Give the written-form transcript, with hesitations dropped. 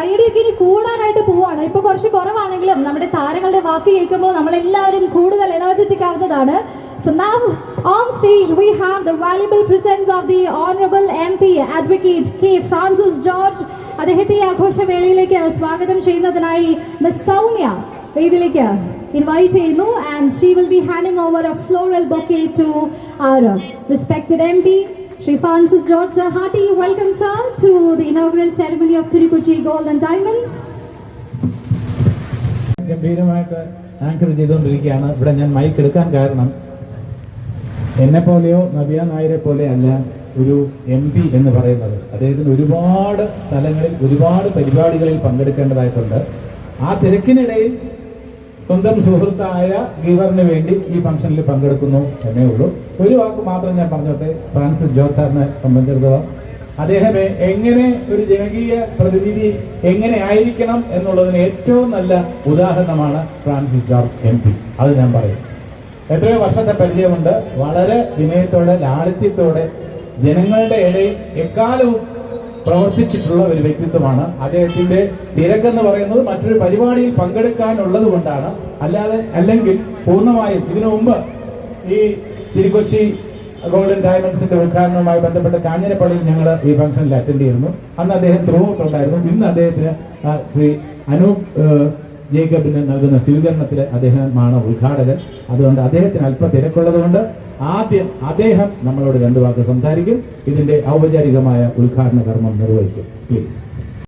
കൈയടിയൊക്കെ ഇനി കൂടാനായിട്ട് പോവാണ്. ഇപ്പൊ കുറച്ച് കുറവാണെങ്കിലും നമ്മുടെ താരങ്ങളുടെ വാക്ക് കേൾക്കുമ്പോൾ നമ്മളെല്ലാവരും കൂടുതൽ എനർജറ്റിക് ആവുന്നതാണ്. So now on stage we have the valuable presence of the Honorable MP Advocate K. Francis George. അദ്ദേഹത്തെ ഈ ആഘോഷവേളയിലേക്ക് സ്വാഗതം ചെയ്യുന്നതിനായി മിസ് സൗമ്യ വേദിയിലേക്ക് ഇൻവൈറ്റ് ചെയ്യുന്നു. And she will be handing over a floral bouquet to our respected MP Shri Francis George. Sir, hearty welcome sir to the inaugural ceremony of Tirukochi Gold and Diamonds. ഗംഭീരമായിട്ട് anchor ചെയ്തുകൊണ്ടിരിക്കുകയാണ്. ഇവിടെ ഞാൻ mic എടുക്കാൻ കാരണം എന്നെ പോലെയോ നവ്യ നായരെ പോലെ അല്ല ഒരു MP എന്ന് പറയുന്നത്. അദ്ദേഹത്തിന് ഒരുപാട് സ്ഥലങ്ങളിൽ ഒരുപാട് പരിപാടികളിൽ പങ്കെടുക്കേണ്ടതായിട്ടുണ്ട്. ആ തിരക്കിനിടയിൽ സ്വന്തം സുഹൃത്തായ ഗീവറിന് വേണ്ടി ഈ ഫംഗ്ഷനിൽ പങ്കെടുക്കുന്നു എന്നേ ഉള്ളൂ. ഒരു വാക്ക് മാത്രം ഞാൻ പറഞ്ഞോട്ടെ. ഫ്രാൻസിസ് ജോർജ് സാറിനെ സംബന്ധിച്ചിടത്തോളം അദ്ദേഹം എങ്ങനെ ഒരു ജനകീയ പ്രതിനിധി എങ്ങനെ ആയിരിക്കണം എന്നുള്ളതിന് ഏറ്റവും നല്ല ഉദാഹരണമാണ് ഫ്രാൻസിസ് ജോർജ് MP. അത് ഞാൻ പറയും. എത്രയോ വർഷത്തെ പരിചയമുണ്ട്. വളരെ വിനയത്തോടെ ലാളിത്യത്തോടെ ജനങ്ങളുടെ ഇടയിൽ എക്കാലവും പ്രവർത്തിച്ചിട്ടുള്ള ഒരു വ്യക്തിത്വമാണ്. അദ്ദേഹത്തിന്റെ തിരക്കെന്ന് പറയുന്നത് മറ്റൊരു പരിപാടിയിൽ പങ്കെടുക്കാനുള്ളത് കൊണ്ടാണ്. അല്ലെങ്കിൽ പൂർണ്ണമായും ഇതിനു മുമ്പ് ഈ തിരുക്കൊച്ചി ഗോൾഡൻ ഡയമണ്ട്സിന്റെ ഉദ്ഘാടനവുമായി ബന്ധപ്പെട്ട് കാഞ്ഞിരപ്പള്ളിയിൽ ഞങ്ങൾ ഈ ഫംഗ്ഷനിൽ അറ്റൻഡ് ചെയ്തിരുന്നു. അന്ന് അദ്ദേഹം ത്രൂ ഔട്ട് ഉണ്ടായിരുന്നു. ഇന്ന് അദ്ദേഹത്തിന് ശ്രീ അനൂപ് ജേക്കബിന് നൽകുന്ന സ്വീകരണത്തിൽ അദ്ദേഹമാണ് ഉദ്ഘാടകൻ. അതുകൊണ്ട് അദ്ദേഹത്തിന് അല്പം തിരക്കുള്ളത് കൊണ്ട് ആദ്യം അദ്ദേഹം നമ്മളോട് രണ്ടു വാക്ക് സംസാരിക്കും. ഇതിന്റെ ഔപചാരികമായ ഉദ്ഘാടന കർമ്മം നിർവഹിക്കും. പ്ലീസ്.